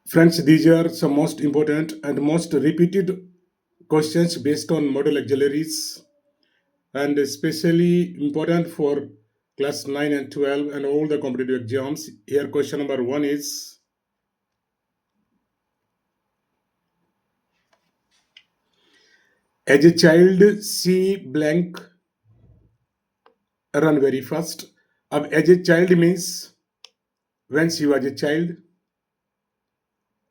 Friends, these are some most important and most repeated questions based on model auxiliaries and especially important for class 9 and 12 and all the competitive exams. Here, question number one is: as a child, she blank run very fast. Ab as a child means when she was a child,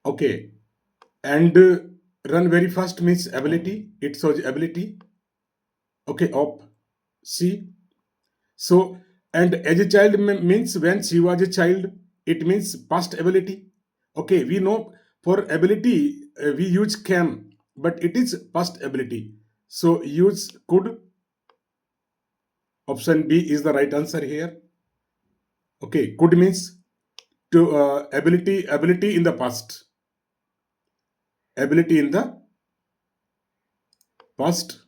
okay, and run very fast means ability. It shows ability, okay, of she. So, and as a child means when she was a child, it means past ability. Okay, we know for ability we use can, but it is past ability. So use could. Option B is the right answer here. Okay, could means to ability in the past. Ability in the past.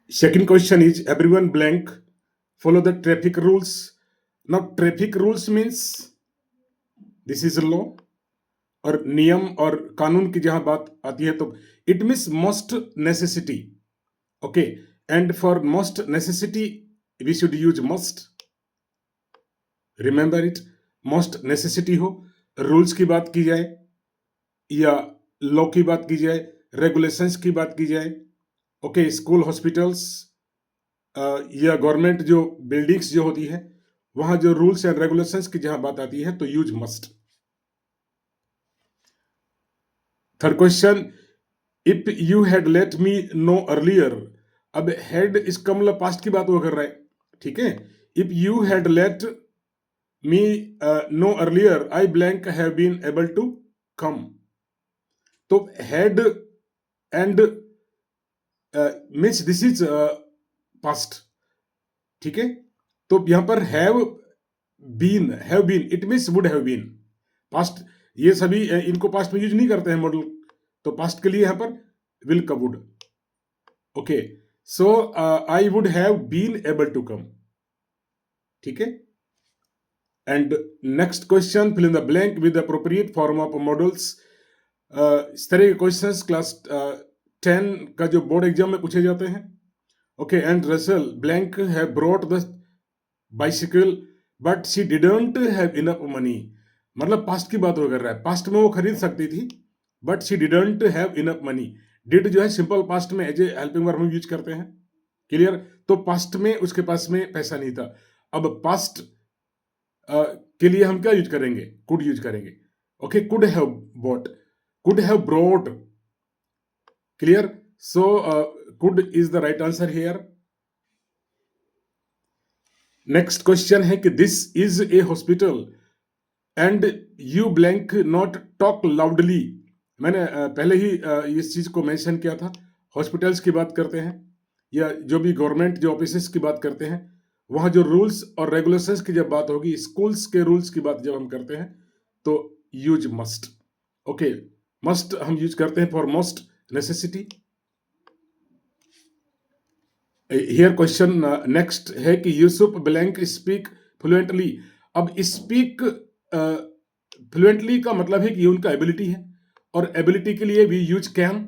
Second question is everyone blank follow the traffic rules. Now traffic rules means this is a law और नियम और कानून की जहां बात आती है तो it means most necessity. Okay, and for most necessity we should use must. Remember it, most necessity हो, रूल्स की बात की जाए या लॉ की बात की जाए, रेगुलेशंस की बात की जाए, ओके, स्कूल हॉस्पिटल्स या गवर्नमेंट जो बिल्डिंग्स जो होती है वहां जो रूल्स एंड रेगुलेशंस की जहां बात आती है तो use must. Third question, if you had let me know earlier. अब हैड इसका मतलब पास्ट की बात वो कर रहा है, ठीक है. If you had let me know earlier I blank have been able to come. तो had and means this is past, ठीक है. तो यहां पर have been it means would have been. Past ये सभी इनको पास्ट में यूज नहीं करते हैं मॉडल, तो पास्ट के लिए यहां पर विल का would. Okay, so I would have been able to come, ठीक है. And next question, fill in the blank with appropriate form of modals. इस तरह के क्वेश्चंस क्लास 10 का जो बोर्ड एग्जाम में पूछे जाते हैं. Okay, and Russell blank have brought the bicycle but she didn't have enough money. मतलब पास्ट की बात वो कर रहा है, पास्ट में वो खरीद सकती थी but she didn't have enough money. Did जो है सिंपल पास्ट में एज ए हेल्पिंग वर्ब हम यूज करते हैं, क्लियर. तो पास्ट में उसके पास में पैसा नहीं था. अब पास्ट के लिए हम क्या यूज करेंगे, कुड यूज करेंगे. Okay, could have bought, could have brought, clear. So could is the right answer here. Next question है कि this is a hospital and you blank not talk loudly. मैंने पहले ही इस चीज को मेंशन किया था. हॉस्पिटल्स की बात करते हैं या जो भी गवर्नमेंट जो ऑफिसेस की बात करते हैं वहां जो रूल्स और रेगुलेशंस की जब बात होगी, स्कूल्स के रूल्स की बात जब हम करते हैं तो यूज मस्ट. ओके, मस्ट हम यूज करते हैं for most necessity. Here question next है कि यूसुफ ब्लैंक स्पीक फ्लुएंटली. अब स्पीक फ्लुएंटली का मतलब है कि ये उनका एबिलिटी है और एबिलिटी के लिए we use can,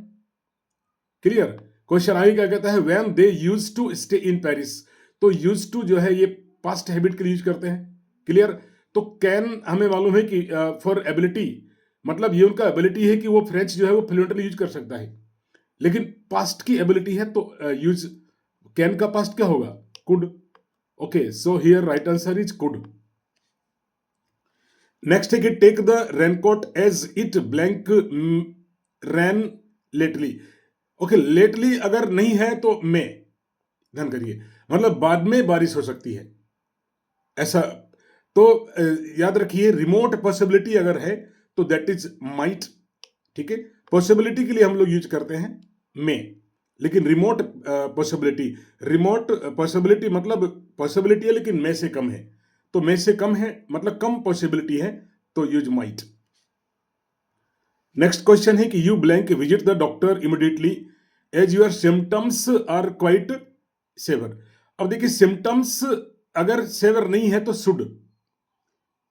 clear. Question आगे क्या कहता है, when they use to stay in Paris. तो यूज टू जो है ये पास्ट हैबिट के लिए यूज करते हैं, क्लियर. तो कैन हमें मालूम है कि फॉर एबिलिटी, मतलब ये उनका एबिलिटी है कि वो फ्रेंच जो है वो फ्लुएंटली यूज कर सकता है, लेकिन पास्ट की एबिलिटी है तो यूज कैन का पास्ट क्या होगा, could. Okay, so here right answer is could. Next है कि take the raincoat as it blank rain lately. Okay, lately अगर नहीं है तो में, ध्यान करिए, मतलब बाद में बारिश हो सकती है ऐसा. तो याद रखिए, रिमोट पॉसिबिलिटी अगर है तो दैट इज माइट, ठीक है. पॉसिबिलिटी के लिए हम लोग यूज करते हैं में, लेकिन रिमोट पॉसिबिलिटी मतलब पॉसिबिलिटी है लेकिन में से कम है, तो में से कम है मतलब कम पॉसिबिलिटी है तो यूज माइट. नेक्स्ट क्वेश्चन है कि you blank visit the doctor immediately as your symptoms are quite severe. अब देखिए सिम्टम्स अगर सेवर नहीं है तो शुड,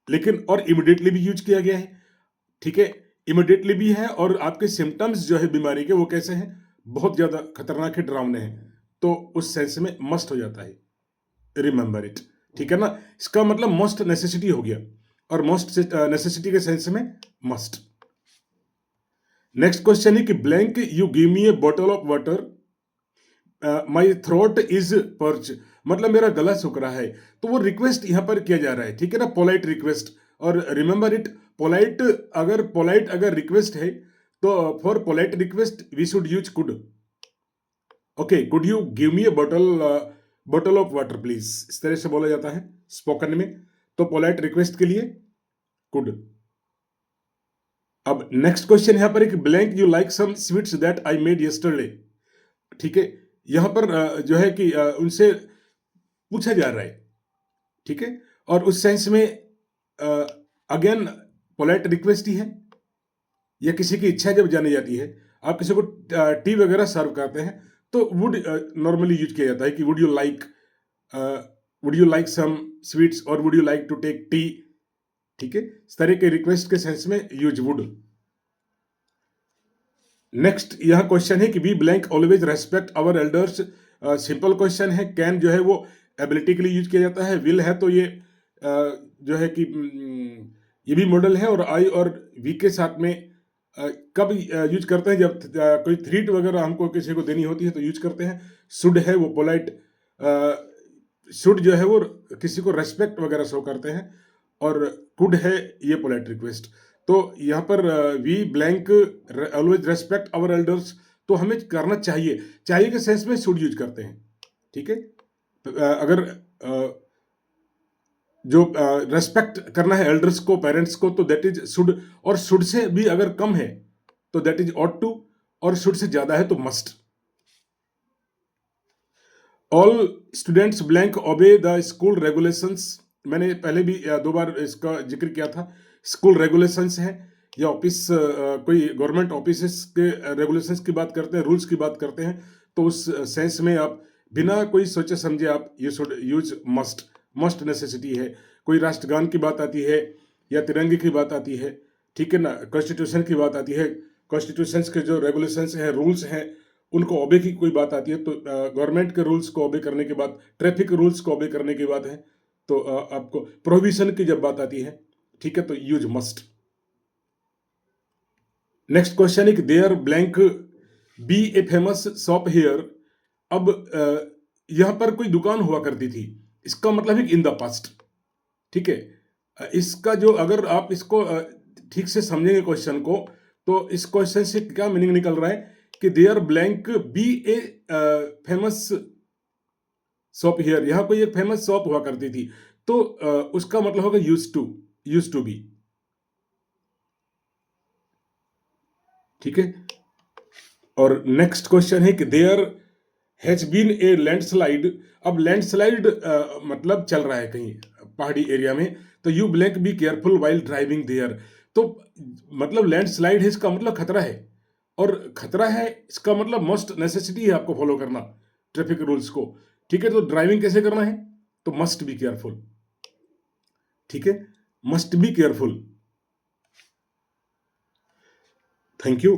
लेकिन और इमीडिएटली भी यूज किया गया है, ठीक है, इमीडिएटली भी है, और आपके सिम्टम्स जो है बीमारी के वो कैसे हैं, बहुत ज्यादा खतरनाक है, डरावने हैं, तो उस सेंस में मस्ट हो जाता है, रिमेंबर इट, ठीक है ना। इसका मतलब मोस्ट नेसेसिटी हो गया, और मोस्ट नेसेसिटी के सेंस में मस्ट। नेक्स्ट क्वेश्चन है कि blank you give me a bottle of water, my throat is perch, मतलब मेरा गला सूख रहा है, तो वो रिक्वेस्ट यहां पर किया जा रहा है, ठीक है ना, पोलाइट रिक्वेस्ट। और रिमेंबर इट, पोलाइट अगर रिक्वेस्ट है तो for polite request we should use could. Okay, could you give me a bottle of water please, इस तरह से बोला जाता है स्पोकन में, तो पोलाइट रिक्वेस्ट के लिए कुड। अब नेक्स्ट क्वेश्चन यहां पर एक blank you like some sweets that I made yesterday, ठीक है, यहां पर जो है कि उनसे पूछा जा रहा है, ठीक है, और उस सेंस में अगेन पोलाइट रिक्वेस्ट ही है, या किसी की इच्छा जब जानी जाती है, आप किसी को टी वगैरह सर्व करते हैं तो वुड नॉर्मली यूज किया जाता है कि would you like some sweets और would you like to take tea, ठीक है, इस तरह के रिक्वेस्ट के सेंस में यूज वुड। नेक्स्ट यह क्वेश्चन है कि we blank always respect our elders, simple question है, कैन जो है वो एबिलिटी के लिए यूज किया जाता है, विल है तो ये जो है कि ये भी मॉडल है, और आई और वी के साथ में कब यूज करते हैं, जब कोई थ्रीट वगैरह हमको किसी को देनी होती है तो यूज करते हैं। शुड है वो पोलाइट, शुड जो है वो किसी को रेस्पेक्ट वगैरह शो करते हैं, और कुड है ये पोलाइट रिक्वेस्ट। तो यहाँ पर we blank always respect our elders, तो हमें करना चाहिए, चाहिए के सेंस में शुड यूज करते हैं, ठीक है, अगर जो रेस्पेक्ट करना है एल्डर्स को, पेरेंट्स को, तो दैट इज शुड, और शुड से भी अगर कम है तो दैट इज ऑट टू, और शुड से ज्यादा है तो must. All students blank obey the school regulations, मैंने पहले भी 2 बार इसका जिक्र किया था, स्कूल रेगुलेशंस है या ऑफिस कोई गवर्नमेंट ऑफिस के रेगुलेशंस की बात करते हैं, रूल्स की बात करते हैं, तो उस सेंस में आप बिना कोई सोचे समझे आप you should use must, must necessity है। कोई राष्ट्रगान की बात आती है या तिरंगे की बात आती है, ठीक है ना, कॉन्स्टिट्यूशन की बात आती है, कॉन्स्टिट्यूशन के जो रेगुलेशंस हैं, रूल्स हैं, उनको ओबे की कोई बात आती है, तो गवर्नमेंट के रूल्स को ओबे करने के बाद, ट्रैफिक रूल्स को ओबे करने की बात है, तो आपको प्रोहिबिशन की जब बात आती है, ठीक है, तो यूज मस्ट। नेक्स्ट क्वेश्चन है कि there blank be a famous shop here, अब यहां पर कोई दुकान हुआ करती थी, इसका मतलब है इन द पास्ट, ठीक है, इसका जो अगर आप इसको ठीक से समझेंगे क्वेश्चन को, तो इस क्वेश्चन से क्या मीनिंग निकल रहा है कि there blank be a famous shop here, यहां कोई एक फेमस शॉप हुआ करती थी, तो उसका मतलब होगा यूज टू बी, ठीक है। और नेक्स्ट क्वेश्चन है कि there has been a landslide, अब लैंडस्लाइड मतलब चल रहा है कहीं पहाड़ी एरिया में, तो you blank be careful while driving there, तो मतलब लैंडस्लाइड है इसका मतलब खतरा है, और खतरा है इसका मतलब मस्ट नेसेसिटी है आपको फॉलो करना ट्रैफिक रूल्स को, ठीक है, तो ड्राइविंग कैसे करना है, तो मस्ट बी केयरफुल, ठीक है, must be careful. Thank you.